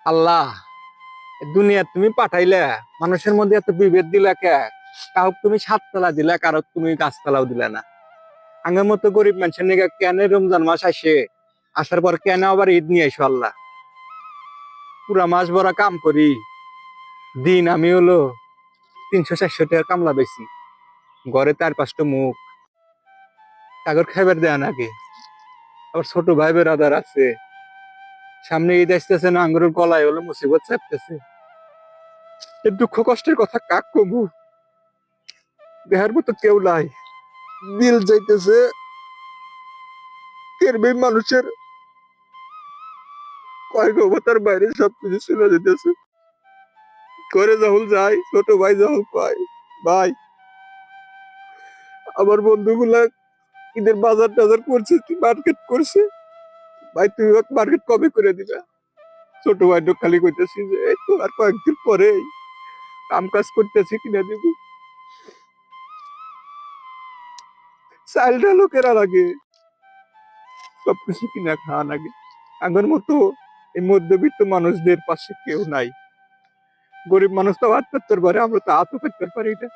আল্লাহ, এ দুনিয়া তুমি পাঠাইলে, মানুষের মধ্যে এত বিভেদ দিলা কে? কাউকে তুমি সাততলা দিলা, কারো তুমি গাছতলাও দিলা না। আগের মতো গরিব মানুষের নিয়ে কেন রমজান মাস আসে, আসার পর কেন আবার ঈদ নিয়ে এসো আল্লাহ? পুরা মাস ভরা কাম করি, দিন আমি হলো 300-400 টাকা কামলা বেশি, ঘরে 4-5টা মুখ, তাগর খাইবার দেয়া নাকি? আবার ছোট ভাই বেরাদার আছে, সামনে ঈদ আসতেছে না, আঙ্গুরের গলায় হলো মুসিবত চাপতেছে। এই দুঃখ কষ্টের কথা কাক কমু? দেহার মতো কেউ নাই। দিল যাইতেছে, কেরবে মানুষের কয় ক্ষমতার বাইরে সবকিছু চলে যেতেছে। করে যখন যাই, ছোট ভাই যখন কয়, ভাই আমার বন্ধুগুলা ঈদের বাজার টাজার করছে, মার্কেট করছে, ভাই তুমি মার্কেট কবে করে দিবে? ছোট ভাই তো খালি কইতেছি যে এই তো আর কয়েকদিন পরেই কাম কাজ করতেছি, কিনে দিব। চাইল্ডরা লোকেরা লাগে, সবকিছু কিনা খাওয়া লাগে। আগের মতো এই মধ্যবিত্ত মানুষদের পাশে কেউ নাই। গরিব মানুষ তো হাত পাততে পারে, আমরা তো হাতও পাততে পারি না।